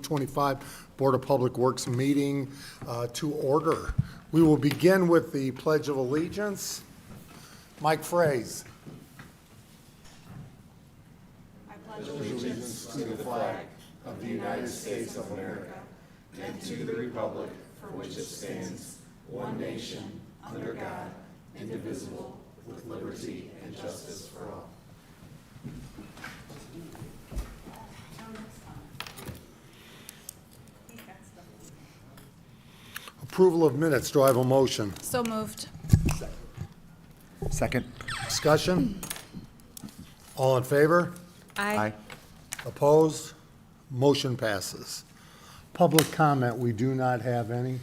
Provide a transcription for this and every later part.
2025 Board of Public Works meeting to order. We will begin with the Pledge of Allegiance. Mike Fraze. I pledge allegiance to the flag of the United States of America and to the republic for which it stands, one nation, under God, indivisible, with liberty and justice for all. Approval of minutes. Do I have a motion? So moved. Second. Discussion? All in favor? Aye. Opposed? Motion passes. Public comment, we do not have any.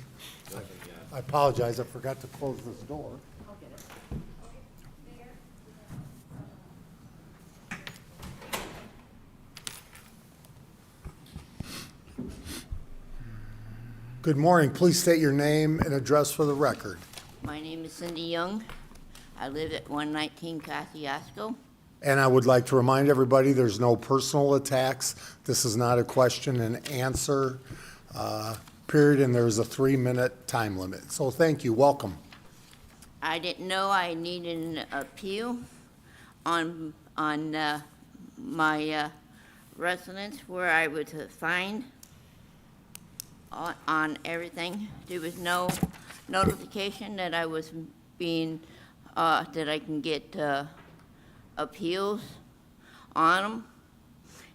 I apologize, I forgot to close this door. Good morning. Please state your name and address for the record. My name is Cindy Young. I live at 119 Kosciuszko. And I would like to remind everybody, there's no personal attacks. This is not a question and answer period, and there's a 3-minute time limit. So thank you. Welcome. I didn't know I needed an appeal on my residence where I was fined on everything. There was no notification that I was being, that I can get appeals on them,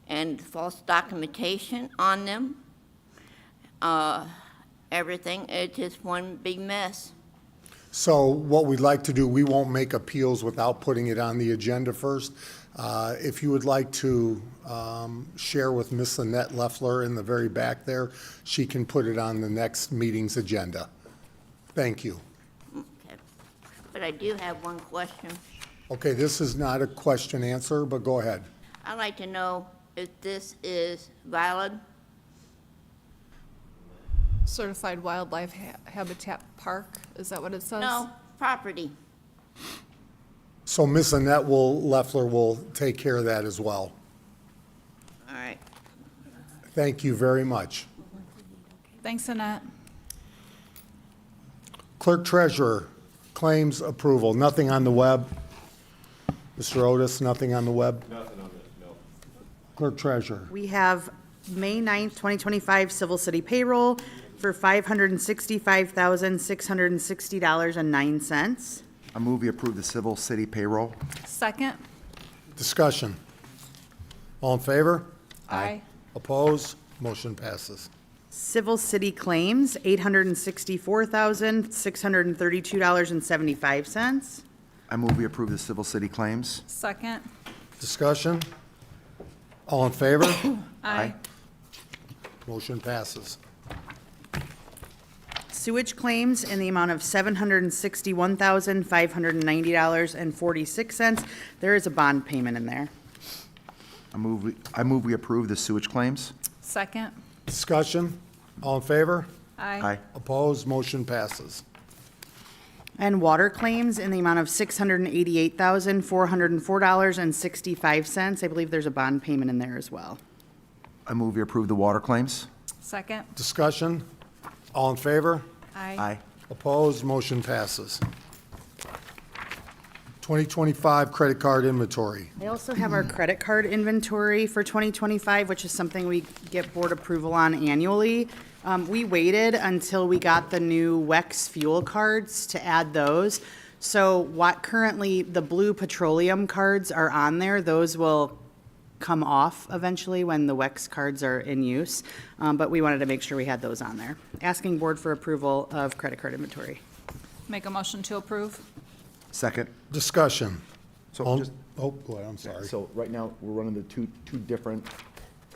and false documentation on them. Everything, it's just one big mess. So what we'd like to do, we won't make appeals without putting it on the agenda first. If you would like to share with Miss Annette Leffler in the very back there, she can put it on the next meeting's agenda. Thank you. Okay. But I do have one question. Okay, this is not a question answer, but go ahead. I'd like to know if this is valid. Certified Wildlife Habitat Park, is that what it says? No, property. So Miss Annette Leffler will take care of that as well. All right. Thank you very much. Thanks, Annette. Clerk Treasurer, claims approval. Nothing on the web. Mr. Otis, nothing on the web? Nothing on it, no. Clerk Treasurer. We have May 9th, 2025 Civil City payroll for $565,660.09. I move we approve the civil city payroll. Second? Discussion. All in favor? Aye. Opposed? Motion passes. Civil City claims, $864,632.75. I move we approve the civil city claims. Second? Discussion. All in favor? Aye. Motion passes. Sewage claims in the amount of $761,590.46. There is a bond payment in there. I move we approve the sewage claims. Second? Discussion. All in favor? Aye. Opposed? Motion passes. And water claims in the amount of $688,404.65. I believe there's a bond payment in there as well. I move we approve the water claims. Second? Discussion. All in favor? Aye. Opposed? Motion passes. 2025 credit card inventory. I also have our credit card inventory for 2025, which is something we get board approval on annually. We waited until we got the new WEX fuel cards to add those. So what currently the blue petroleum cards are on there, those will come off eventually when the WEX cards are in use. But we wanted to make sure we had those on there. Asking board for approval of credit card inventory. Make a motion to approve? Second. Discussion. So just, Oh, go ahead, I'm sorry. so right now, we're running the two different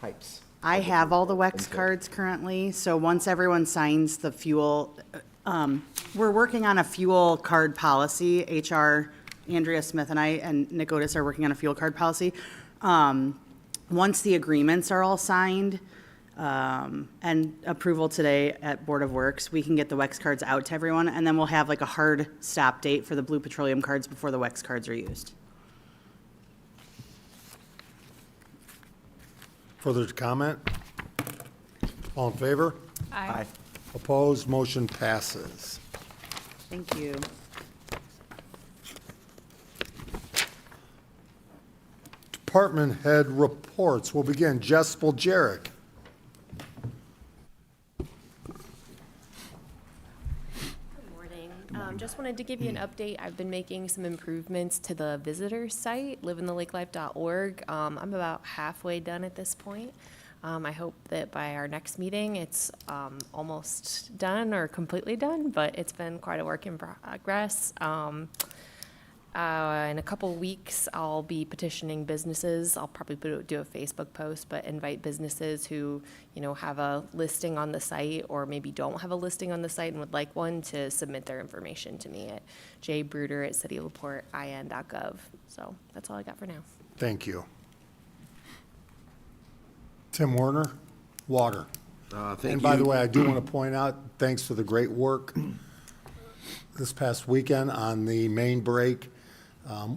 types. I have all the WEX cards currently, so once everyone signs the fuel, we're working on a fuel card policy. HR, Andrea Smith and I and Nick Otis are working on a fuel card policy. Once the agreements are all signed, and approval today at Board of Works, we can get the WEX cards out to everyone, and then we'll have like a hard stop date for the blue petroleum cards before the WEX cards are used. Further comment? All in favor? Aye. Opposed? Motion passes. Thank you. Department head reports. We'll begin. Jess Jarek. Good morning. Just wanted to give you an update. I've been making some improvements to the visitor site, liveinthelakelifeorg. I'm about halfway done at this point. I hope that by our next meeting, it's almost done or completely done, but it's been quite a work in progress. In a couple weeks, I'll be petitioning businesses. I'll probably do a Facebook post, but invite businesses who, have a listing on the site or maybe don't have a listing on the site and would like one to submit their information to me at jbruder@citylaportein.gov. So that's all I got for now. Thank you. Tim Werner, Water. Thank And by the you. way, I do want to point out, thanks for the great work this past weekend on the main break.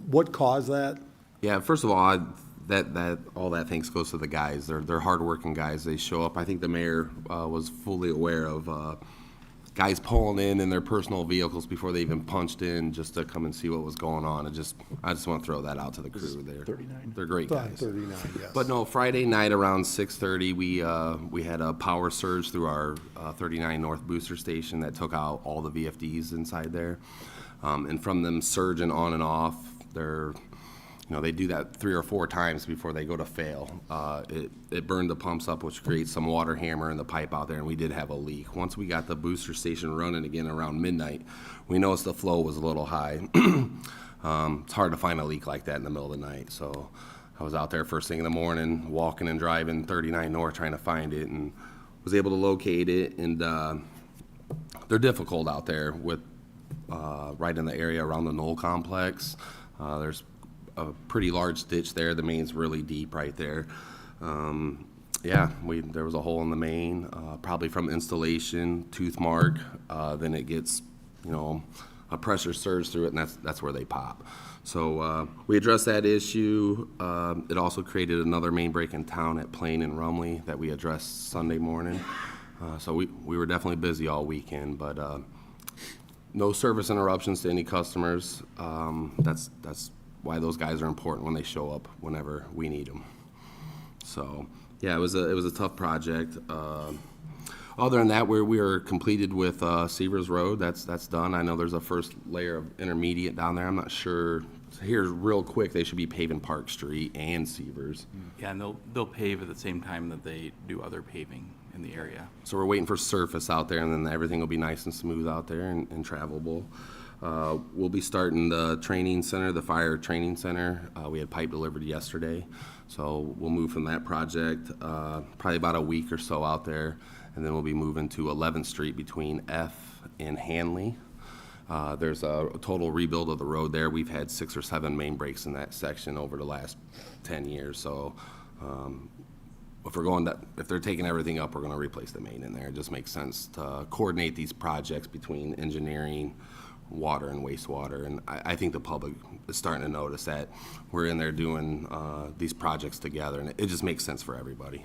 What caused that? Yeah, first of all, all that thanks goes to the guys. They're hardworking guys. They show up. I think the mayor was fully aware of guys pulling in their personal vehicles before they even punched in just to come and see what was going on. I just want to throw that out to the crew there. 39? They're great guys. 39, yes. But no, Friday night around 6:30, we had a power surge through our 39 North booster station that took out all the VFDs inside there. And from them surging on and off, they do that 3 or 4 times before they go to fail. It burned the pumps up, which creates some water hammer in the pipe out there, and we did have a leak. Once we got the booster station running again around midnight, we noticed the flow was a little high. It's hard to find a leak like that in the middle of the night, so I was out there first thing in the morning, walking and driving 39 North trying to find it, and was able to locate it. And they're difficult out there with right in the area around the Knoll complex. There's a pretty large ditch there. The main's really deep right there. There was a hole in the main, probably from installation, tooth mark. Then it gets, a pressure surge through it, and that's where they pop. So we addressed that issue. It also created another main break in town at Plain and Rumley that we addressed Sunday morning. So we were definitely busy all weekend, but no service interruptions to any customers. That's why those guys are important when they show up whenever we need them. So yeah, it was a tough project. Other than that, we are completed with Severs Road. That's done. I know there's a first layer of intermediate down there. I'm not sure. Here, real quick, they should be paving Park Street and Severs. Yeah, and they'll pave at the same time that they do other paving in the area. So we're waiting for surface out there, and then everything will be nice and smooth out there and travelable. We'll be starting the training center, the fire training center. We had pipe delivered yesterday, so we'll move from that project probably about a week or so out there, and then we'll be moving to 11th Street between F and Hanley. There's a total rebuild of the road there. We've had 6 or 7 main breaks in that section over the last 10 years, so if they're taking everything up, we're going to replace the main in there. It just makes sense to coordinate these projects between engineering, water, and wastewater. And I think the public is starting to notice that we're in there doing these projects together, and it just makes sense for everybody.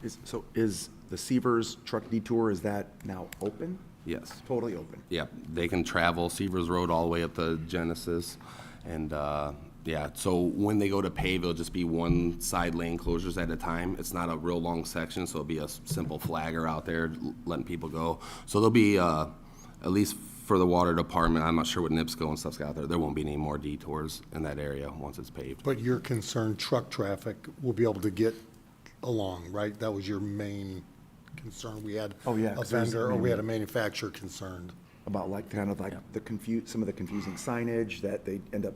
Is the Severs truck detour, is that now open? Yes. Totally open? Yeah, they can travel Severs Road all the way up to Genesis. And so when they go to pave, it'll just be one side lane closures at a time. It's not a real long section, so it'll be a simple flagger out there letting people go. So there'll be, at least for the water department, I'm not sure what NIPSCO and stuff's got there won't be any more detours in that area once it's paved. But you're concerned truck traffic will be able to get along, right? That was your main concern. We had Oh, yeah, a 'cause there's- vendor, or we had a manufacturer concerned. About some of the confusing signage that they end up,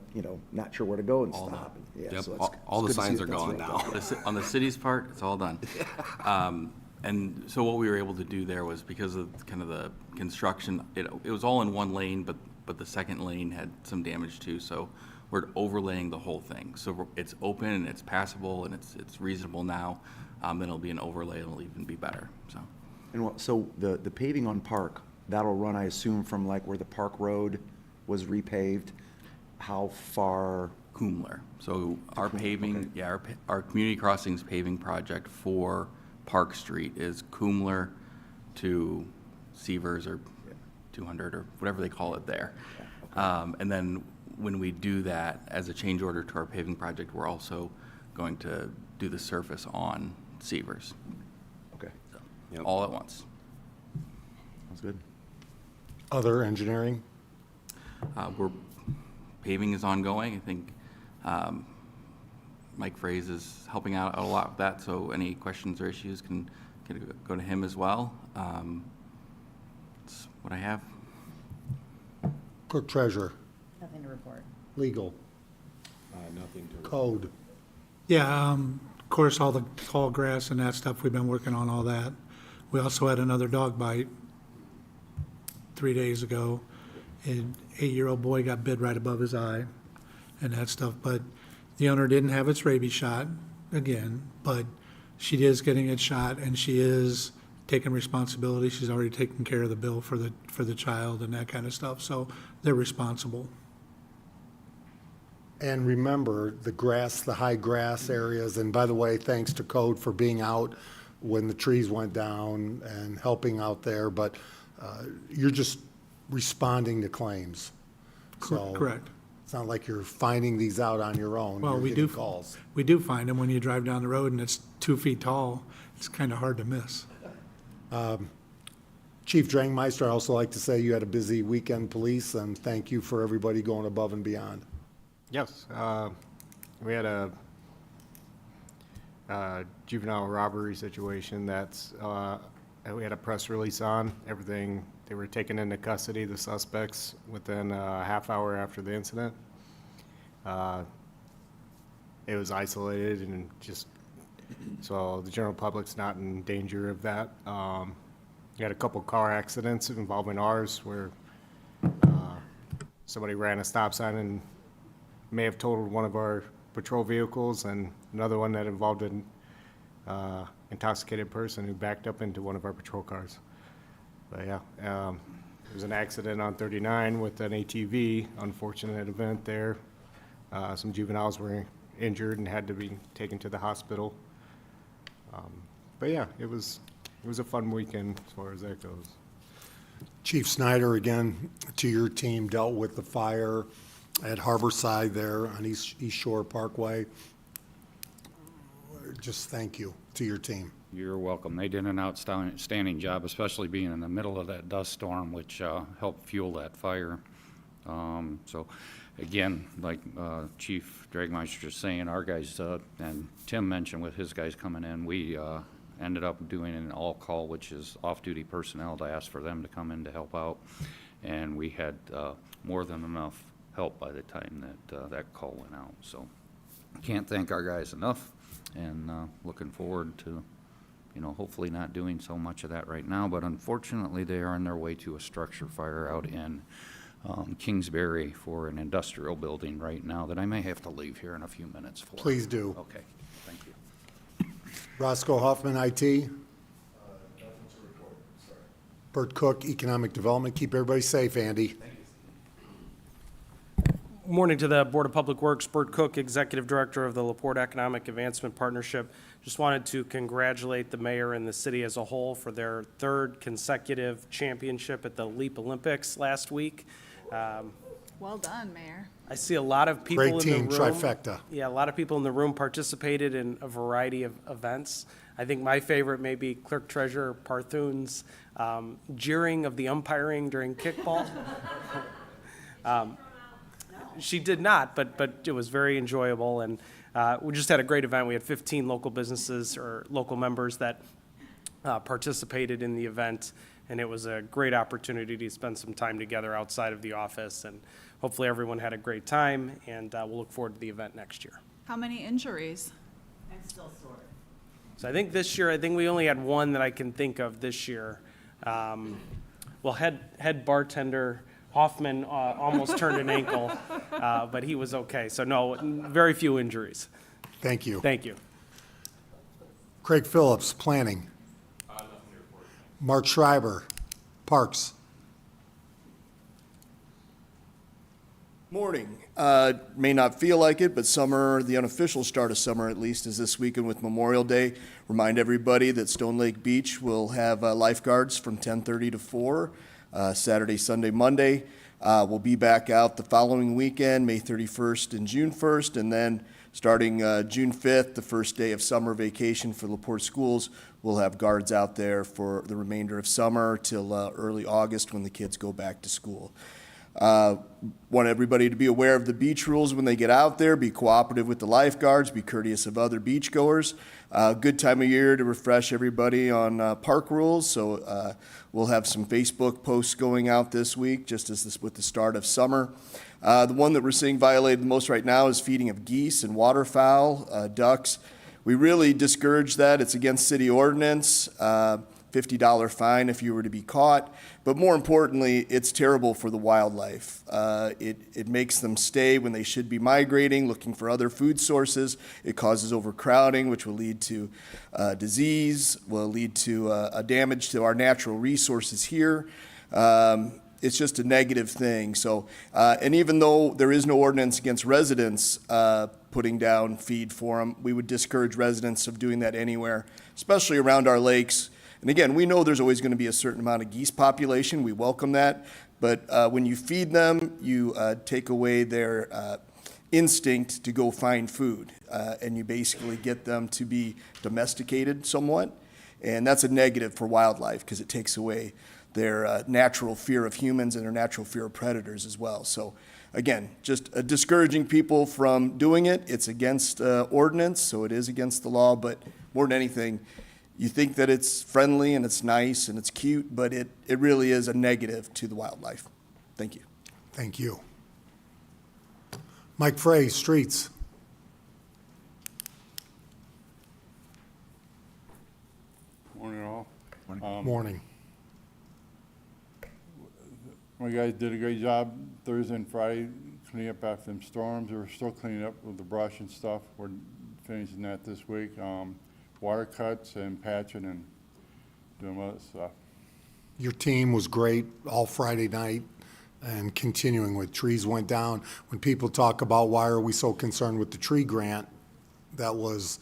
not sure where to go and stop. Yeah, Yep, so it's- all the it's good to see signs that are that's gone rolled now. out. On the city's part, it's all done. And so what we were able to do there was because of kind of the construction, it was all in one lane, but the second lane had some damage too, so we're overlaying the whole thing. So it's open and it's passable and it's reasonable now. Then it'll be an overlay, it'll even be better, so. And so the paving on Park, that'll run, I assume, from like where the Park Road was repaved, how far? Kumler. So our paving, our community crossings paving project for Park Street is Kumler to Severs or 200 or whatever they call it there. And then when we do that as a change order to our paving project, we're also going to do the surface on Severs, Okay, Yep. all at once. sounds good. Other engineering? Paving is ongoing. I think Mike Fraze is helping out a lot with that, so any questions or issues can go to him as well. That's what I have. Clerk treasurer? Nothing to report. Legal? Nothing to. Code? Yeah, of course, all the tall grass and that stuff, we've been working on all that. We also had another dog bite 3 days ago. An 8-year-old boy got bit right above his eye and that stuff, but the owner didn't have its rabies shot again, but she is getting it shot and she is taking responsibility. She's already taken care of the bill for the child and that kind of stuff, so they're responsible. And remember, the grass, the high grass areas, and by the way, thanks to Code for being out when the trees went down and helping out there, but you're just responding to claims. So Correct. it's not like you're finding these out on your own. Well, You're we getting do, calls. we do find them when you drive down the road and it's 2 feet tall. It's kind of hard to miss. Chief Drangmeister, I'd also like to say you had a busy weekend, police, and thank you for everybody going above and beyond. Yes, we had a juvenile robbery situation that's, we had a press release on, everything, they were taken into custody, the suspects, within a half hour after the incident. It was isolated and just, so the general public's not in danger of that. We had a couple car accidents involving ours where somebody ran a stop sign and may have totaled one of our patrol vehicles, and another one that involved an intoxicated person who backed up into one of our patrol cars. But yeah, there was an accident on 39 with an ATV, unfortunate event there. Some juveniles were injured and had to be taken to the hospital. But yeah, it was a fun weekend as far as that goes. Chief Snyder, again, to your team, dealt with the fire at Harborside there on East Shore Parkway. Just thank you to your team. You're welcome. They did an outstanding job, especially being in the middle of that dust storm, which helped fuel that fire. So, again, like Chief Dragmeister just saying, our guys, and Tim mentioned with his guys coming in, we ended up doing an all-call, which is off-duty personnel, to ask for them to come in to help out. And we had more than enough help by the time that that call went out. So, can't thank our guys enough, and looking forward to, hopefully not doing so much of that right now, but unfortunately they are on their way to a structure fire out in Kingsbury for an industrial building right now that I may have to leave here in a few minutes for. Please do. Okay, thank you. Roscoe Hoffman, IT. Bert Cook, Economic Development. Keep everybody safe, Andy. Morning to the Board of Public Works. Bert Cook, Executive Director of the LaPorte Economic Advancement Partnership. Just wanted to congratulate the mayor and the city as a whole for their third consecutive championship at the Leap Olympics last week. Well done, Mayor. I see a lot of people in Great the team, room. trifecta. Yeah, a lot of people in the room participated in a variety of events. I think my favorite may be Clerk Treasurer Parthoon's jeering of the umpiring during kickball. She did not, but it was very enjoyable, and we just had a great event. We had 15 local businesses or local members that participated in the event, and it was a great opportunity to spend some time together outside of the office, and hopefully everyone had a great time, and we'll look forward to the event next year. How many injuries? So I think this year, we only had one that I can think of this year. Well, head bartender Hoffman almost turned an ankle, but he was okay. So no, very few injuries. Thank you. Thank you. Craig Phillips, Planning. Mark Schreiber, Parks. Morning. May not feel like it, but summer, the unofficial start of summer at least, is this weekend with Memorial Day. Remind everybody that Stone Lake Beach will have lifeguards from 10:30 to 4, Saturday, Sunday, Monday. We'll be back out the following weekend, May 31st and June 1st, and then starting June 5th, the first day of summer vacation for LaPorte schools, we'll have guards out there for the remainder of summer till early August when the kids go back to school. Want everybody to be aware of the beach rules when they get out there, be cooperative with the lifeguards, be courteous of other beachgoers. Good time of year to refresh everybody on park rules, so we'll have some Facebook posts going out this week, just as this with the start of summer. The one that we're seeing violated the most right now is feeding of geese and waterfowl, ducks. We really discourage that. It's against city ordinance. $50 fine if you were to be caught. But more importantly, it's terrible for the wildlife. It makes them stay when they should be migrating, looking for other food sources. It causes overcrowding, which will lead to disease, will lead to a damage to our natural resources here. It's just a negative thing. So, and even though there is no ordinance against residents putting down feed for them, we would discourage residents of doing that anywhere, especially around our lakes. And again, we know there's always going to be a certain amount of geese population. We welcome that. But when you feed them, you take away their instinct to go find food. And you basically get them to be domesticated somewhat. And that's a negative for wildlife because it takes away their natural fear of humans and their natural fear of predators as well. So again, just discouraging people from doing it. It's against ordinance, so it is against the law. But more than anything, you think that it's friendly and it's nice and it's cute, but it really is a negative to the wildlife. Thank you. Thank you. Mike Frey, Streets. Morning all. Morning. My guys did a great job Thursday and Friday cleaning up after them storms. We're still cleaning up with the brush and stuff. We're finishing that this week. Water cuts and patching and doing other stuff. Your team was great all Friday night and continuing with trees went down. When people talk about why are we so concerned with the tree grant that was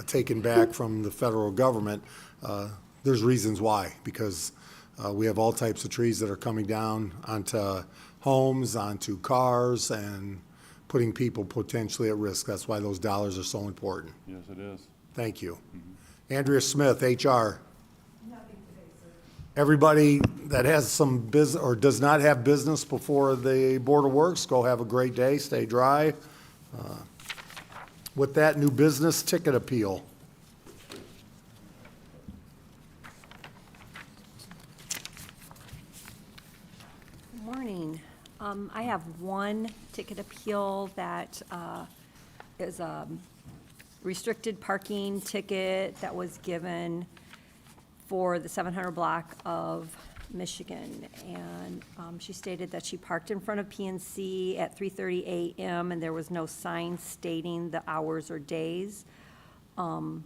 taken back from the federal government, there's reasons why, because we have all types of trees that are coming down onto homes, onto cars, and putting people potentially at risk. That's why those dollars are so important. Yes, it is. Thank you. Andrea Smith, HR. Everybody that has some business or does not have business before the Board of Works, go have a great day, stay dry. With that, new business ticket appeal. Morning. I have one ticket appeal that is a restricted parking ticket that was given for the 700 block of Michigan. And she stated that she parked in front of PNC at 3:30 a.m. and there was no sign stating the hours or days. So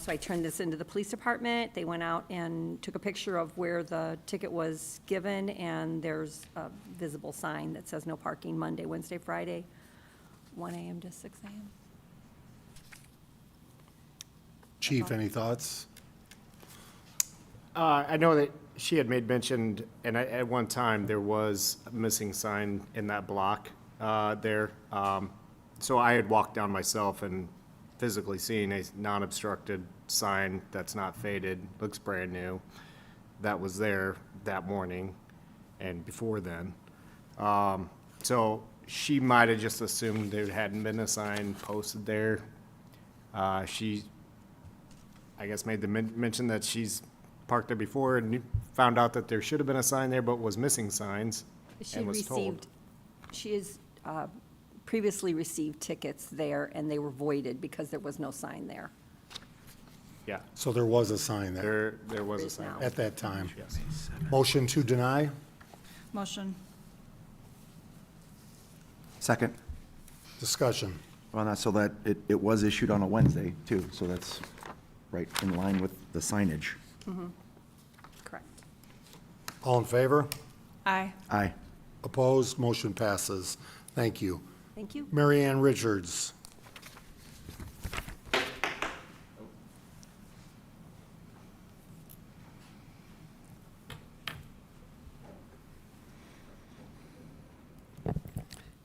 I turned this into the police department. They went out and took a picture of where the ticket was given, and there's a visible sign that says no parking Monday, Wednesday, Friday, 1 a.m. to 6 a.m. Chief, any thoughts? I know that she had made mention, and at one time, there was a missing sign in that block there. So I had walked down myself and physically seen a non-obstructed sign that's not faded, looks brand new, that was there that morning and before then. So she might have just assumed there hadn't been a sign posted there. She, I guess, made the mention that she's parked there before and found out that there should have been a sign there, but was missing signs and was told. She has previously received tickets there, and they were voided because there was no sign there. Yeah, So there was a sign there there was a There is sign. now. at that time. Yes. Motion to deny? Motion. Second. Discussion. On that, so that it was issued on a Wednesday too, so that's right in line with the signage. Correct. All in favor? Aye. Aye. Opposed? Motion passes. Thank you. Thank you. Mary Ann Richards.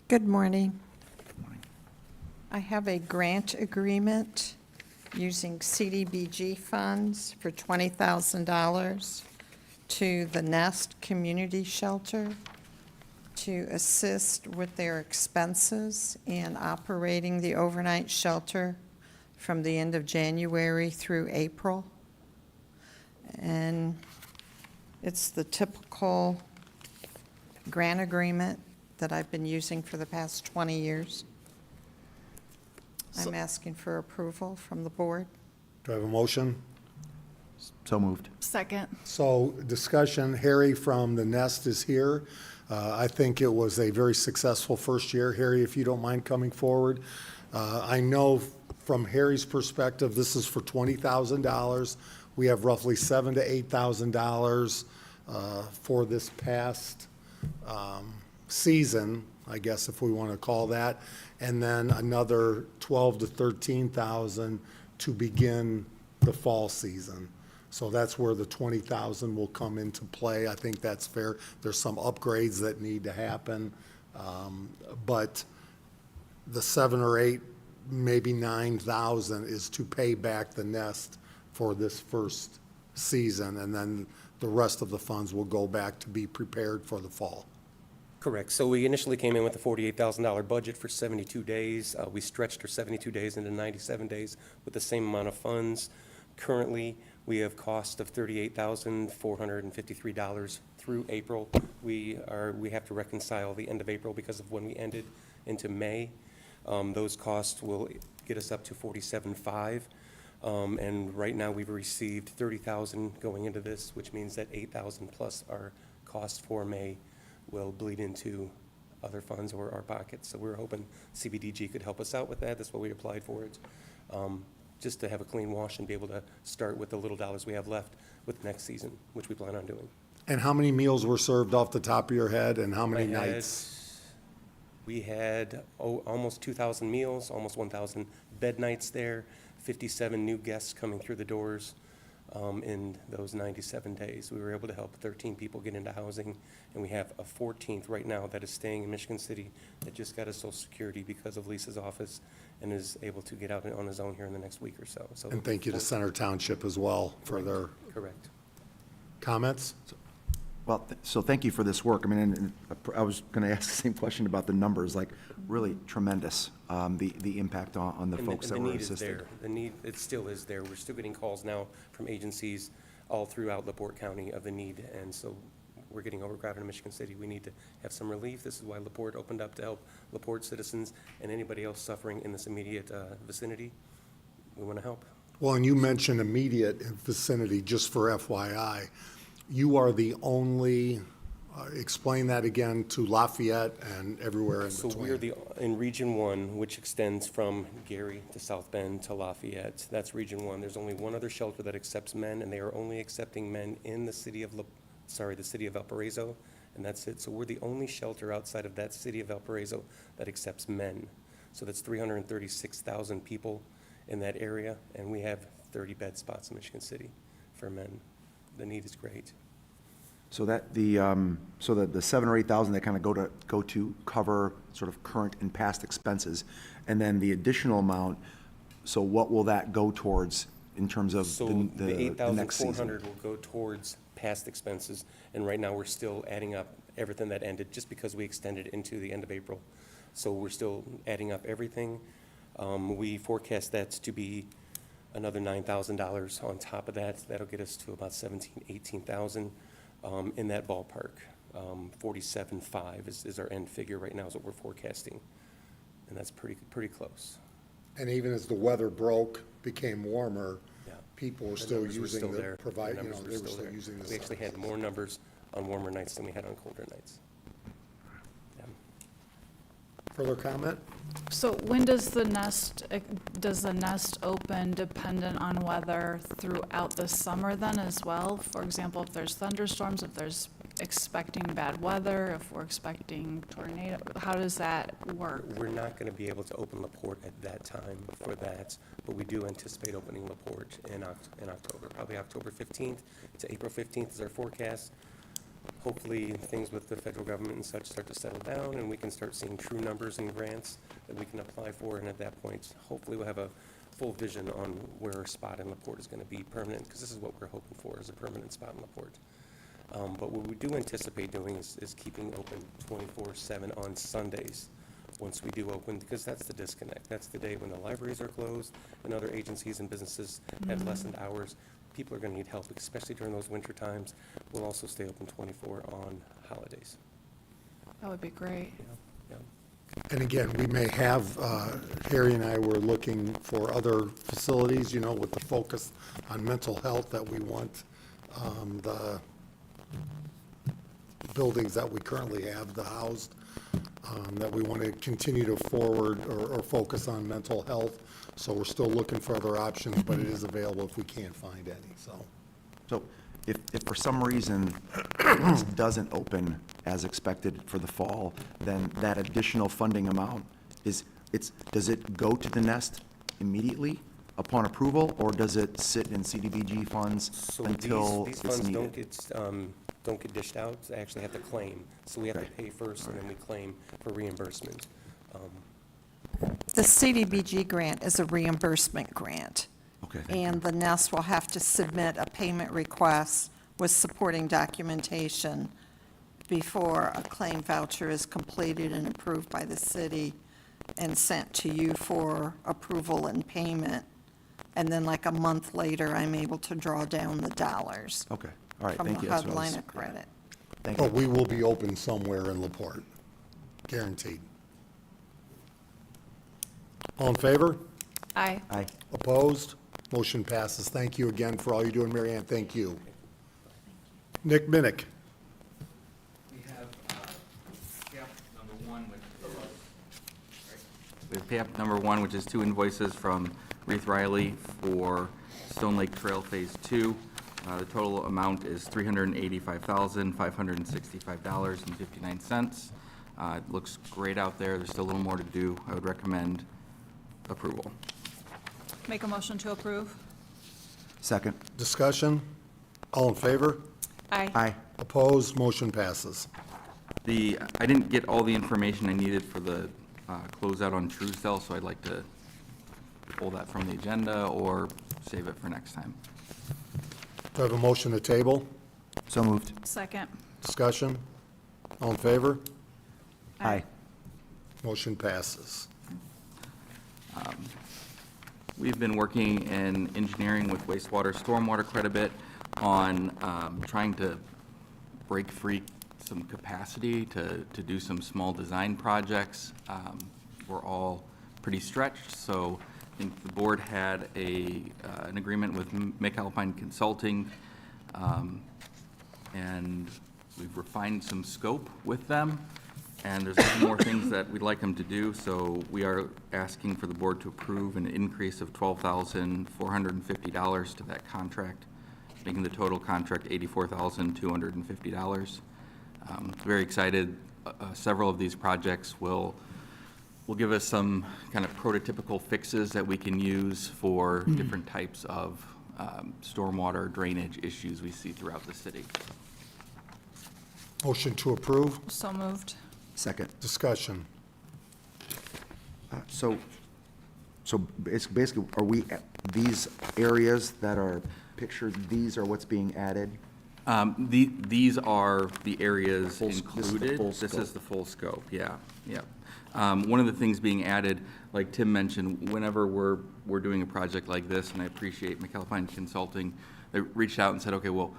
Good morning. I have a grant agreement using CDBG funds for $20,000 to the Nest Community Shelter to assist with their expenses in operating the overnight shelter from the end of January through April. And it's the typical grant agreement that I've been using for the past 20 years. I'm asking for approval from the board. Do I have a motion? So moved. Second. So discussion, Harry from the Nest is here. I think it was a very successful first year. Harry, if you don't mind coming forward. I know from Harry's perspective, this is for $20,000. We have roughly $7,000 to $8,000 for this past season, I guess if we want to call that, and then another $12,000 to $13,000 to begin the fall season. So that's where the $20,000 will come into play. I think that's fair. There's some upgrades that need to happen, but the 7 or 8, maybe 9,000 is to pay back the Nest for this first season, and then the rest of the funds will go back to be prepared for the fall. Correct. So we initially came in with a $48,000 budget for 72 days. We stretched our 72 days into 97 days with the same amount of funds. Currently, we have cost of $38,453 through April. We have to reconcile the end of April because of when we ended into May. Those costs will get us up to $47,500. And right now, we've received $30,000 going into this, which means that $8,000 plus our cost for May will bleed into other funds or our pockets. So we're hoping CBDG could help us out with that. That's what we applied for it. Just to have a clean wash and be able to start with the little dollars we have left with next season, which we plan on doing. And how many meals were served off the top of your head, and how many nights? We had almost 2,000 meals, almost 1,000 bed nights there, 57 new guests coming through the doors in those 97 days. We were able to help 13 people get into housing, and we have a 14th right now that is staying in Michigan City that just got his Social Security because of Lisa's office and is able to get out on his own here in the next week or so. So And thank you to Center Township as well for their correct. comments. Well, so thank you for this work. I mean, and I was going to ask the same question about the numbers, like really tremendous, the impact on the folks that were assisted. The need, it still is there. We're still getting calls now from agencies all throughout LaPorte County of the need, and so we're getting overcrowded in Michigan City. We need to have some relief. This is why LaPorte opened up to help LaPorte citizens and anybody else suffering in this immediate vicinity. We want to help. Well, and you mentioned immediate vicinity, just for FYI. You are the only, explain that again to Lafayette and everywhere in between. So we're in Region 1, which extends from Gary to South Bend to Lafayette. That's Region 1. There's only one other shelter that accepts men, and they are only accepting men in the city of Valparaiso, and that's it. So we're the only shelter outside of that city of Valparaiso that accepts men. So that's 336,000 people in that area, and we have 30 bed spots in Michigan City for men. The need is great. So that the 7 or 8,000 that kind of go to cover sort of current and past expenses, and then the additional amount. So what will that go towards in terms of So the next season? 8,400 will go towards past expenses, and right now we're still adding up everything that ended just because we extended into the end of April. So we're still adding up everything. We forecast that to be another $9,000 on top of that. That'll get us to about 18,000 in that ballpark. 47.5 is our end figure right now is what we're forecasting, and that's pretty close. And even as the weather became warmer, Yeah. people were The still numbers were using still the there. provide, The you know, numbers were they were still still there. using the. We actually had more numbers on warmer nights than we had on colder nights. Yeah. Further comment? So when does the Nest open dependent on weather throughout the summer then as well? For example, if there's thunderstorms, if there's expecting bad weather, if we're expecting tornado, how does that work? We're not going to be able to open LaPorte at that time for that, but we do anticipate opening LaPorte in October, probably October 15th to April 15th is our forecast. Hopefully, things with the federal government and such start to settle down, and we can start seeing true numbers and grants that we can apply for, and at that point, hopefully we'll have a full vision on where our spot in LaPorte is going to be permanent, because this is what we're hoping for, is a permanent spot in LaPorte. But what we do anticipate doing is keeping open 24/7 on Sundays once we do open, because that's the disconnect. That's the day when the libraries are closed and other agencies and businesses have lessened hours. People are going to need help, especially during those winter times. We'll also stay open 24 on holidays. That would be great. Yeah. And again, we may have, Harry and I were looking for other facilities, you know, with the focus on mental health that we want, the buildings that we currently have, the housed, that we want to continue to forward or focus on mental health. So we're still looking for other options, but it is available if we can't find any, so. So if for some reason this doesn't open as expected for the fall, then that additional funding amount does it go to the Nest immediately upon approval, or does it sit in CDBG funds So until these it's funds needed? don't get dished out. They actually have to claim. So we have to Okay. pay first, and then we claim for reimbursement. The CDBG grant is a reimbursement grant. Okay, thank you. And the Nest will have to submit a payment request with supporting documentation before a claim voucher is completed and approved by the city and sent to you for approval and payment. And then like a month later, I'm able to draw down the dollars Okay, all right, from thank the you. That's HUD what I was- line of credit. Thank But you. we will be open somewhere in LaPorte, guaranteed. All in favor? Aye. Aye. Opposed? Motion passes. Thank you again for all you're doing, Mary Ann. Thank you. Nick Minnick. We have PAP number one, we have PAP number one, which is 2 invoices from Reith Riley for Stone Lake Trail Phase 2. The total amount is $385,565.59. It looks great out there. There's still a little more to do. I would recommend approval. Make a motion to approve? Second. Discussion? All in favor? Aye. Aye. Opposed? Motion passes. I didn't get all the information I needed for the closeout on Truesdale, so I'd like to pull that from the agenda or save it for next time. Do I have a motion to table? So moved. Second. Discussion? All in favor? Aye. Motion passes. We've been working in engineering with wastewater, stormwater quite a bit on trying to break free some capacity to do some small design projects. We're all pretty stretched, so I think the board had an agreement with McAlpine Consulting, and we've refined some scope with them. And there's a few more things that we'd like them to do, so we are asking for the board to approve an increase of $12,450 to that contract, making the total contract $84,250. Very excited. Several of these projects will give us some kind of prototypical fixes that we can use for different types of stormwater drainage issues we see throughout the city. Motion to approve? So moved. Second. Discussion? So basically, are we, these areas that are pictured, these are what's being added? These are the areas Full s- this is the included. full This is scope. the full scope, yeah. One of the things being added, like Tim mentioned, whenever we're doing a project like this, and I appreciate McAlpine Consulting, they reached out and said, okay, well,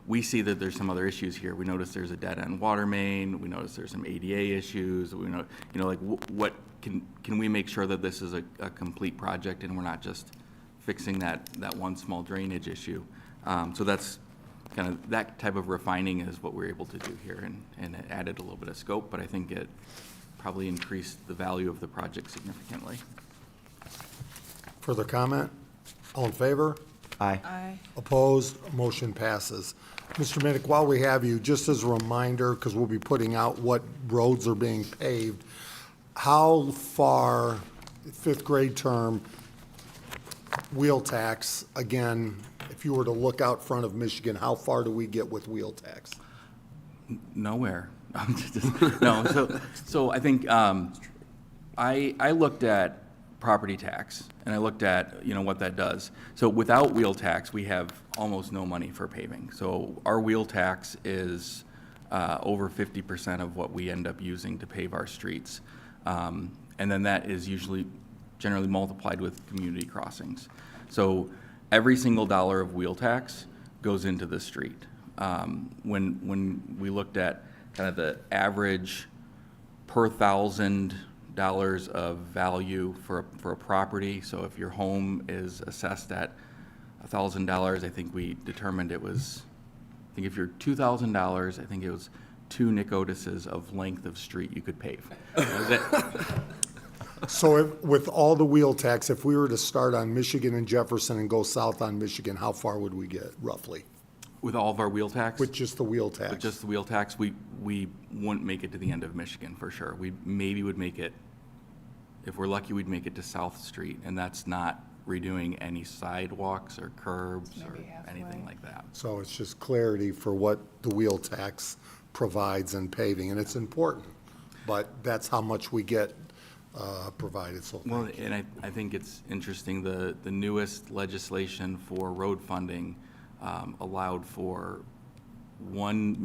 we see that there's some other issues here. We notice there's a dead-end water main. We notice there's some ADA issues. We know, like, what can we make sure that this is a complete project and we're not just fixing that one small drainage issue? So that's kind of, that type of refining is what we're able to do here, and it added a little bit of scope, but I think it probably increased the value of the project significantly. Further comment? All in favor? Aye. Aye. Opposed? Motion passes. Mr. Minnick, while we have you, just as a reminder, because we'll be putting out what roads are being paved, how far, fifth grade term, wheel tax, again, if you were to look out front of Michigan, how far do we get with wheel tax? Nowhere. No, so I think, I looked at property tax, and I looked at, what that does. So without wheel tax, we have almost no money for paving. So our wheel tax is over 50% of what we end up using to pave our streets. And then that is generally multiplied with community crossings. So every single dollar of wheel tax goes into the street. When we looked at kind of the average per $1,000 of value for a property, so if your home is assessed at $1,000, I think we determined it was, I think if you're $2,000, I think it was 2 Nick Otis's of length of street you could pave. That was it. So with all the wheel tax, if we were to start on Michigan and Jefferson and go south on Michigan, how far would we get roughly? With all of our wheel tax? With just the wheel tax? With just the wheel tax, we wouldn't make it to the end of Michigan, for sure. We maybe would make it, if we're lucky, we'd make it to South Street, and that's not redoing any sidewalks or curbs or anything like that. So it's just clarity for what the wheel tax provides in paving, and it's important, but that's how much we get provided, so Well, thank you. and I think it's interesting, the newest legislation for road funding allowed for one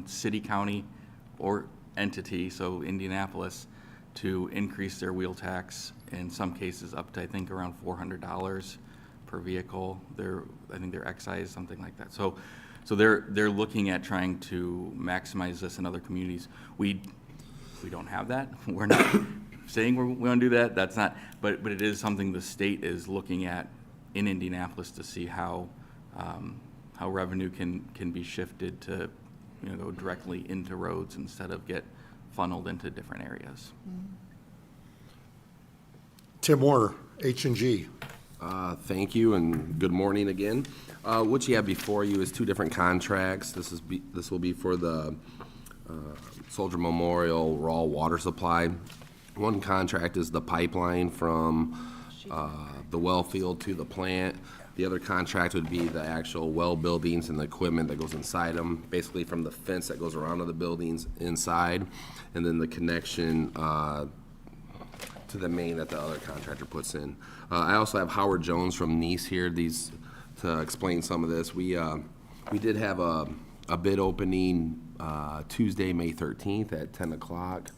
city, county, or entity, so Indianapolis, to increase their wheel tax in some cases up to, I think, around $400 per vehicle. I think their excise, something like that. So they're looking at trying to maximize this in other communities. We don't have that. We're not saying we're going to do that. That's not, but it is something the state is looking at in Indianapolis to see how revenue can be shifted to, go directly into roads instead of get funneled into different areas. Tim Warner, H&G. Thank you, and good morning again. What you have before you is 2 different contracts. This will be for the Soldier Memorial Raw Water Supply. One contract is the pipeline from the well field to the plant. The other contract would be the actual well buildings and the equipment that goes inside them, basically from the fence that goes around to the buildings inside, and then the connection to the main that the other contractor puts in. I also have Howard Jones from Nice here to explain some of this. We did have a bid opening Tuesday, May 13th at 10 o'clock.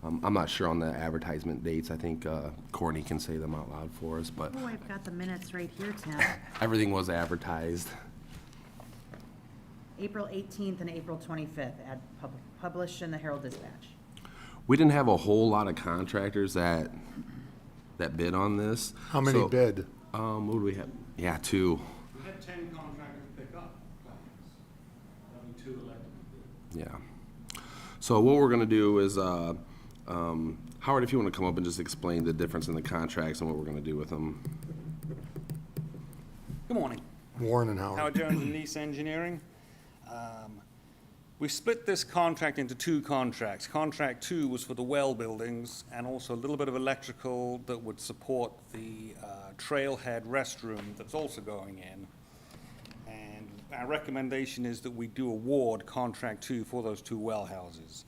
I'm not sure on the advertisement dates. I think Courtney can say them out loud for us, but Oh, I've got the minutes right here, Tim. everything was advertised. April 18th and April 25th, published in the Herald Dispatch. We didn't have a whole lot of contractors that bid on this. How many So, bid? What do we have? Yeah, 2. We had 10 contractors pick up plans, only 2 elected. Yeah. So what we're gonna do is, Howard, if you wanna come up and just explain the difference in the contracts and what we're gonna do with them. Good morning. Warren and Howard Jones and Nice Engineering. We split this contract into 2 contracts. Contract 2 was for the well buildings and also a little bit of electrical that would support the trailhead restroom that's also going in. And our recommendation is that we do award contract 2 for those 2 well houses.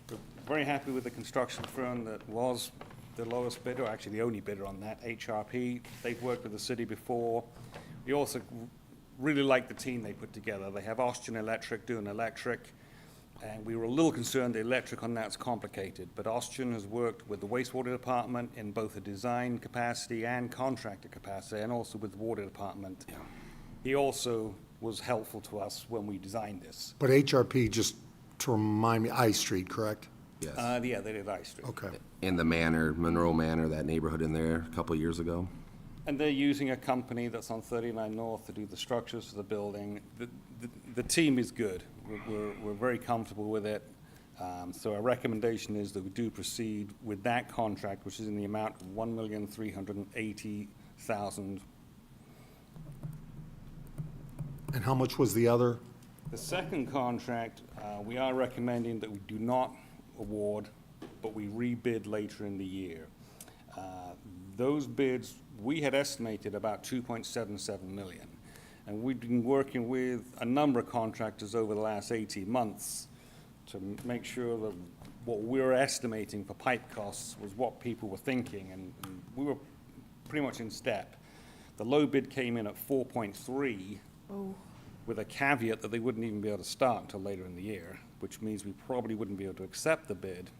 We're very happy with the construction firm that was the lowest bidder, actually the only bidder on that, HRP. They've worked with the city before. We also really like the team they put together. They have Austin Electric doing electric, and we were a little concerned the electric on that's complicated, but Austin has worked with the wastewater department in both a design capacity and contractor capacity, and also with the water department. He also was helpful to us when we designed this. But HRP, just to remind me, I Street, correct? Yes. Yeah, they did I Street. Okay. In the Manor, Monroe Manor, that neighborhood in there a couple of years ago. And they're using a company that's on 39 North to do the structures for the building. The team is good. We're very comfortable with it. So our recommendation is that we do proceed with that contract, which is in the amount of $1,380,000. And how much was the other? The second contract, we are recommending that we do not award, but we rebid later in the year. Those bids, we had estimated about 2.77 million. And we've been working with a number of contractors over the last 18 months to make sure that what we were estimating for pipe costs was what people were thinking, and we were pretty much in step. The low bid came in at 4.3, with a caveat that they wouldn't even be able to start until later in the year, which means we probably wouldn't be able to accept the bid.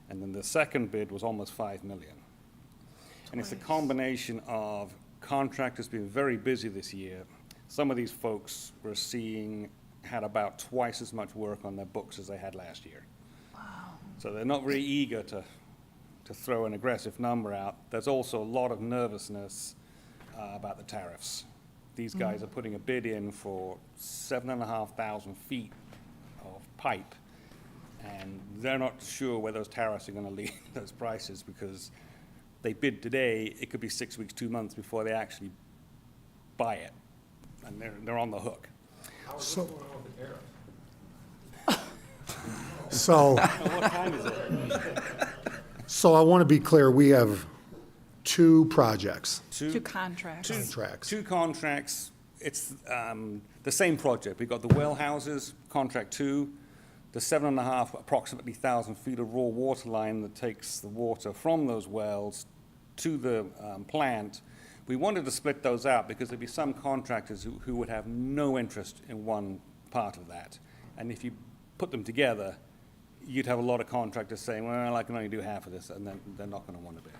And then the second bid was almost 5 million. And it's a combination of contractors being very busy this year. Some of these folks we're seeing had about twice as much work on their books as they had last year. Wow. So they're not very eager to throw an aggressive number out. There's also a lot of nervousness about the tariffs. These guys are putting a bid in for 7,500 feet of pipe, and they're not sure where those tariffs are going to lead those prices, because they bid today, it could be 6 weeks, 2 months before they actually buy it, and they're on the hook. So, What time is it? so I want to be clear, we have two projects. Two contracts. Two contracts. It's the same project. We've got the well houses, contract 2, the 7.5 approximately 1,000 feet of raw water line that takes the water from those wells to the plant. We wanted to split those out because there'd be some contractors who would have no interest in one part of that. And if you put them together, you'd have a lot of contractors saying, well, I can only do half of this, and then they're not going to want to bid.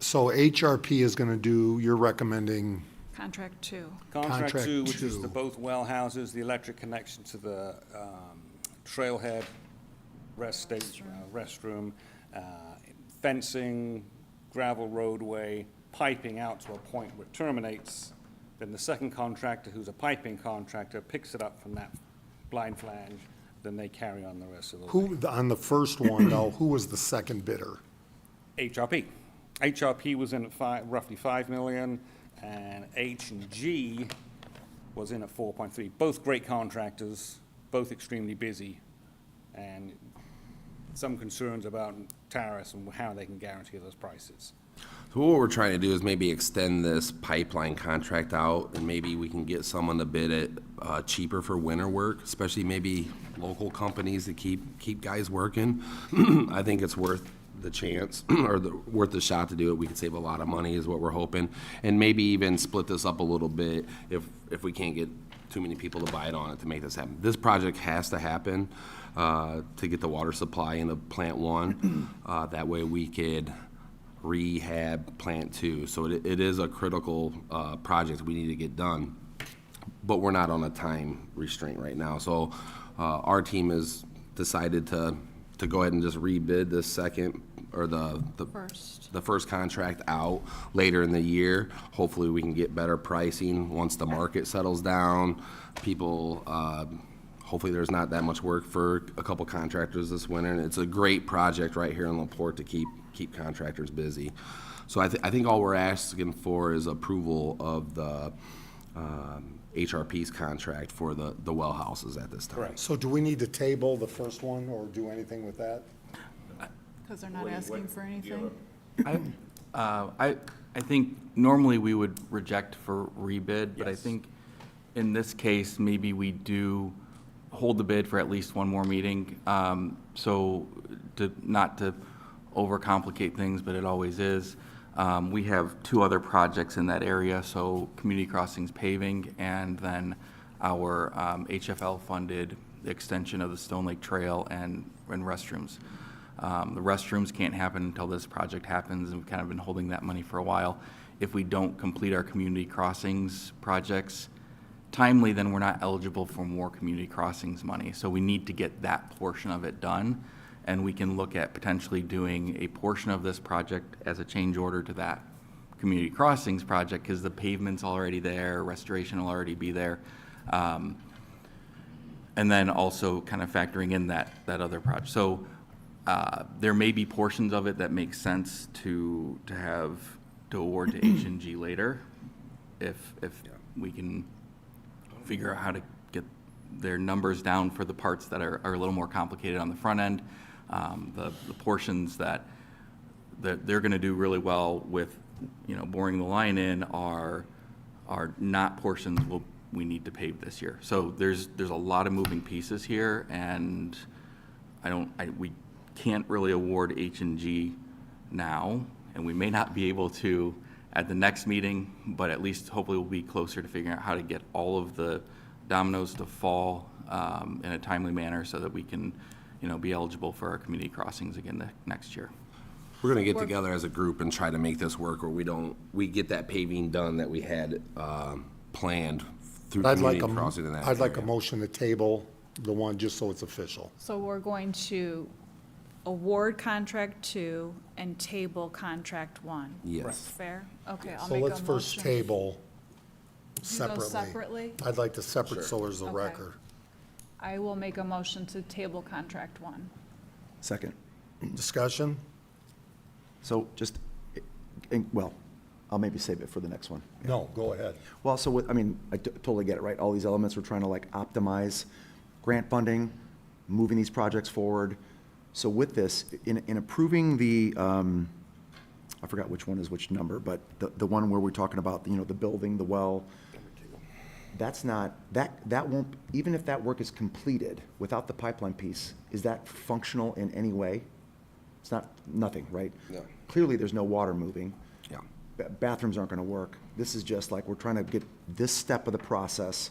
So HRP is going to do, you're recommending, Contract 2. Contract 2, which is 2. the both well houses, the electric connection to the trailhead, restroom, fencing, gravel roadway, piping out to a point where it terminates. Then the second contractor, who's a piping contractor, picks it up from that blind flange. Then they carry on the rest of the way. who, on the first one though, who was the second bidder? HRP. HRP was in at roughly 5 million, and H&G was in at 4.3. Both great contractors, both extremely busy, and some concerns about tariffs and how they can guarantee those prices. So what we're trying to do is maybe extend this pipeline contract out, and maybe we can get someone to bid it cheaper for winter work, especially maybe local companies that keep guys working. I think it's worth the chance or worth the shot to do it. We could save a lot of money is what we're hoping, and maybe even split this up a little bit if we can't get too many people to buy it on it to make this happen. This project has to happen to get the water supply into plant 1. That way we could rehab plant 2. So it is a critical project we need to get done, but we're not on a time restraint right now. So our team has decided to go ahead and just rebid this second or the first contract out later in the year. Hopefully we can get better pricing once the market settles down. People, hopefully there's not that much work for a couple contractors this winter. And it's a great project right here in La Porte to keep contractors busy. So I think all we're asking for is approval of the HRP's contract for the well houses at this time. Correct. So do we need to table the first one or do anything with that? Because they're not asking for anything. I think normally we would reject for rebid, but I think in this case, maybe we do hold the bid for at least one more meeting. So not to overcomplicate things, but it always is. We have 2 other projects in that area, so Community Crossings paving and then our HFL-funded extension of the Stone Lake Trail and restrooms. The restrooms can't happen until this project happens, and we've kind of been holding that money for a while. If we don't complete our Community Crossings projects timely, then we're not eligible for more Community Crossings money. So we need to get that portion of it done, and we can look at potentially doing a portion of this project as a change order to that Community Crossings project, because the pavement's already there, restoration will already be there. And then also kind of factoring in that other project. So there may be portions of it that make sense to award to H&G later, if we can figure out how to get their numbers down for the parts that are a little more complicated on the front end. The portions that they're gonna do really well with, boring the line in are not portions we need to pave this year. So there's a lot of moving pieces here, and we can't really award H&G now, and we may not be able to at the next meeting, but at least hopefully we'll be closer to figuring out how to get all of the dominoes to fall in a timely manner so that we can, be eligible for our community crossings again next year. We're gonna get together as a group and try to make this work where we get that paving done that we had planned through community crossing in that I'd like a area. motion to table the one, just so it's official. So we're going to award contract 2 and table contract 1. Yes. Fair? Okay, I'll So make a let's first motion. table You go separately. separately? I'd like to separate, so there's a Okay. record. I will make a motion to table contract 1. Second. Discussion? So just, well, I'll maybe save it for the next one. No, go ahead. Well, so I totally get it, right? All these elements, we're trying to like optimize grant funding, moving these projects forward. So with this, in approving the, I forgot which one is which number, but the one where we're talking about, the building, the well, that's not, that won't, even if that work is completed without the pipeline piece, is that functional in any way? It's not, nothing, right? No. Clearly, there's no water moving. Yeah. Bathrooms aren't gonna work. This is just like, we're trying to get this step of the process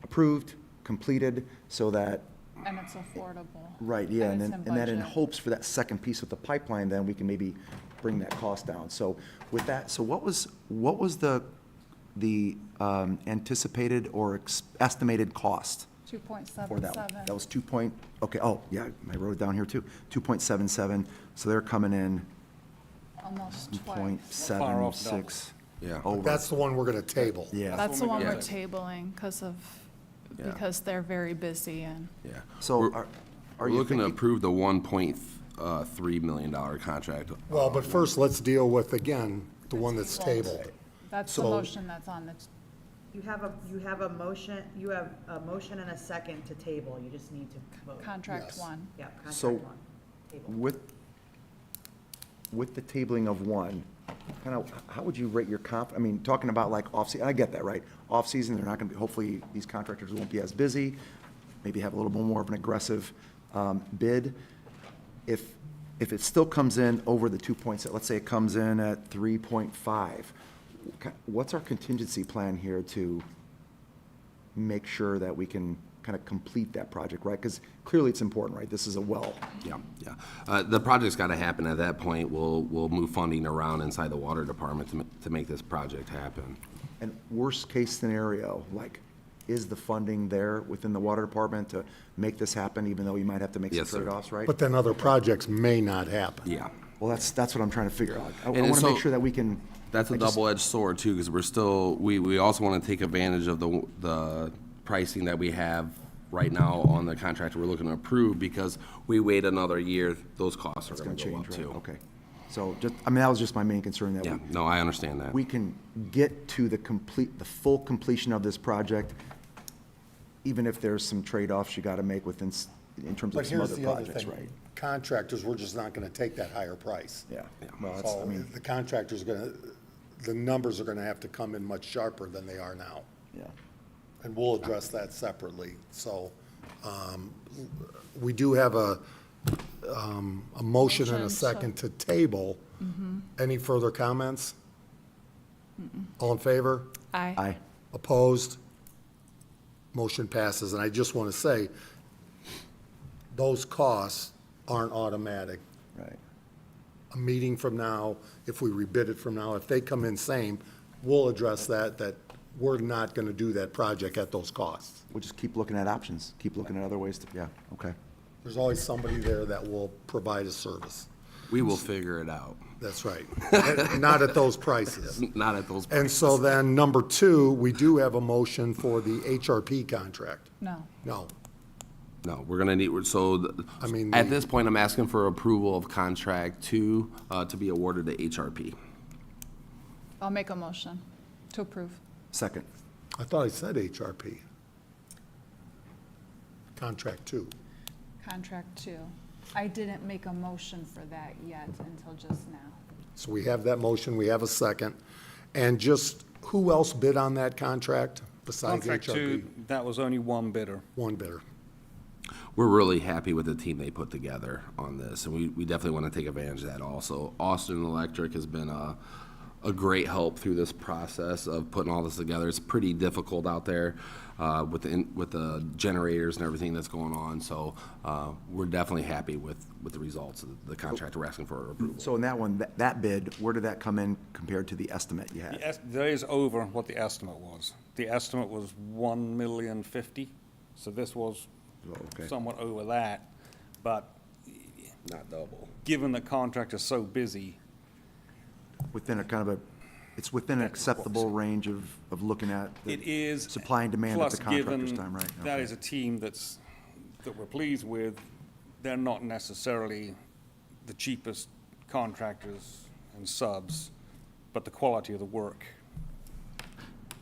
approved, completed, so that, And it's affordable. right, yeah, and it's then, in and that in budget. hopes for that second piece with the pipeline, then we can maybe bring that cost down. So with that, so what was the anticipated or estimated cost for that one? 2.77. That was okay, oh, yeah, I wrote it down here too. 2.77, so they're coming in Almost twice. 0.76 Yeah. over. That's the one we're gonna table. Yeah. That's the one we're Yeah. tabling because Yeah. they're very busy and. Yeah. So We're- are We're you looking to thinking? approve the $1.3 million contract. Well, but first, let's deal with, again, the one that's tabled. That's the So- motion that's on the, You have a motion, and a second to table, you just need to vote. contract Yes. 1. Yeah, So- contract one, table. With the tabling of one, kind of, how would you rate your talking about like off-season, I get that, right? Off-season, they're not gonna be, hopefully, these contractors won't be as busy, maybe have a little bit more of an aggressive bid. If it still comes in over the 2.6, let's say it comes in at 3.5, what's our contingency plan here to make sure that we can kind of complete that project, right? Because clearly it's important, right? This is a well. Yeah, yeah. The project's got to happen. At that point, we'll move funding around inside the water department to make this project happen. And worst-case scenario, like, is the funding there within the water department to make this happen, even though you might have to make some Yes, sir. trade-offs, right? But then other projects may not happen. Yeah. Well, that's what I'm trying to figure out. I And want to so- make sure that we can. That's a I just- double-edged sword too, because we're still, we also want to take advantage of the pricing that we have right now on the contract we're looking to approve, because we wait another year, those costs are It's going gonna to go up change, right? too. Okay. So just, that was just my main concern, that Yeah, no, I understand that. we can get to the full completion of this project, even if there's some trade-offs you got to make in terms But of some here's other the other projects, thing. right? Contractors, we're just not gonna take that higher price. Yeah. Well, that's, So the contractor's the numbers are gonna have to come in much sharper than they are now. yeah. And we'll address that separately. So, we do have a motion and a Motion, second to table. Any further comments? All in favor? Aye. Aye. Opposed? Motion passes. And I just want to say, those costs aren't automatic. Right. A meeting from now, if we rebid it from now, if they come in same, we'll address that we're not going to do that project at those costs. We'll just keep looking at options, keep looking at other ways to, yeah, okay. There's always somebody there that will provide a service. We will figure it out. That's right. Not at those prices. Not at those And prices. so then, number 2, we do have a motion for the HRP contract. No. No. No, we're gonna need, I mean, at the- this point, I'm asking for approval of contract 2 to be awarded to HRP. I'll make a motion to approve. Second. I thought I said HRP. Contract 2. Contract 2. I didn't make a motion for that yet until just now. So we have that motion, we have a second. And just, who else bid on that contract besides Contract HRP? 2, that was only one bidder. One bidder. We're really happy with the team they put together on this, and we definitely want to take advantage of that also. Austin Electric has been a great help through this process of putting all this together. It's pretty difficult out there with the generators and everything that's going on, so we're definitely happy with the results of the contract we're asking for approval. So in that one, that bid, where did that come in compared to the estimate you had? That is over what the estimate was. The estimate was $1,050,000, so this was okay. somewhat over that, but Not double. given the contract is so busy, Within a kind of it's within an acceptable range of looking at the it is. supply and demand at plus the contractor's given time, right? That Okay. is a team that we're pleased with. They're not necessarily the cheapest contractors and subs, but the quality of the work.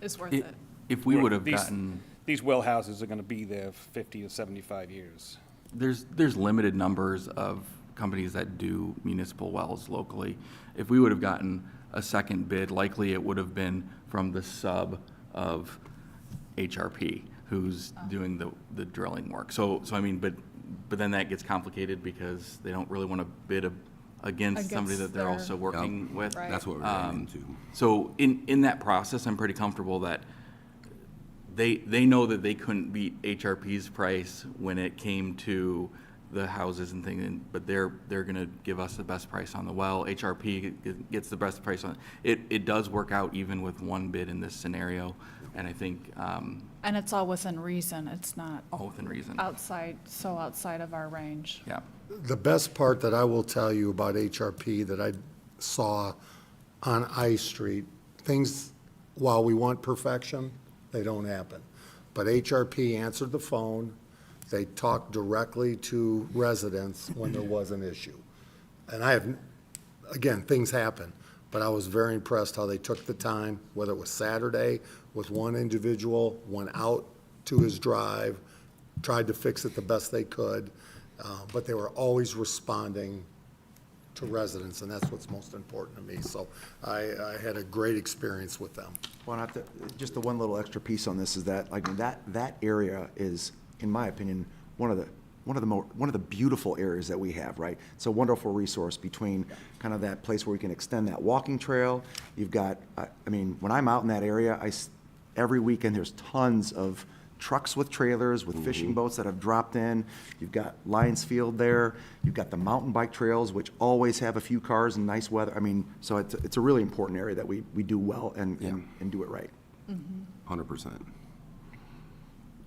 It's worth it. If we would have These- gotten, These well houses are gonna be there 50 to 75 years. there's limited numbers of companies that do municipal wells locally. If we would have gotten a second bid, likely it would have been from the sub of HRP, who's doing the drilling work. So I mean, but then that gets complicated because they don't really want to bid against somebody Against that they're their- also working with. Right. That's what we're getting into. So in that process, I'm pretty comfortable that they know that they couldn't beat HRP's price when it came to the houses and things, but they're gonna give us the best price on the well. HRP gets the best price on it. It does work out even with one bid in this scenario, and I think, And it's all within reason. It's not all within reason. outside of our range. Yeah. The best part that I will tell you about HRP that I saw on I Street, things, while we want perfection, they don't happen. But HRP answered the phone, they talked directly to residents when there was an issue. And again, things happen, but I was very impressed how they took the time, whether it was Saturday, with one individual, went out to his drive, tried to fix it the best they could, but they were always responding to residents, and that's what's most important to me. So I had a great experience with them. Well, just the one little extra piece on this is that, like, that area is, in my opinion, one of the beautiful areas that we have, right? It's a wonderful resource between kind of that place where we can extend that walking trail. You've got, I mean, when I'm out in that area, every weekend, there's tons of trucks with trailers, with fishing boats that have dropped in. You've got Lions Field there. You've got the mountain bike trails, which always have a few cars and nice weather. I mean, so it's a really important area that we do well and do it right. 100%.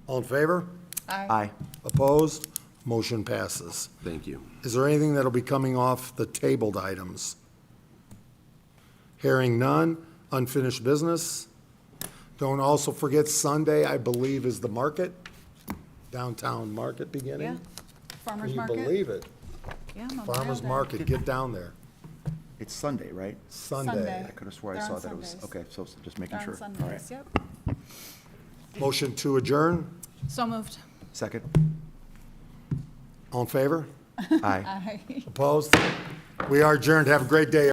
All in favor? Aye. Opposed? Motion passes. Thank you. Is there anything that'll be coming off the tabled items? Hearing none, unfinished business. Don't also forget Sunday, I believe, is the market, downtown market Yeah. beginning. Farmer's Can market. you believe it? Yeah, Memorial Farmers Day. Market, get down there. It's Sunday, right? Sunday. I could have swore I They're saw on that it was, Sundays. okay, so just making They're sure. on All right. Sundays, yep. Motion to adjourn. So moved. Second? All in favor? Aye. Aye. Opposed? We are adjourned. Have a great day.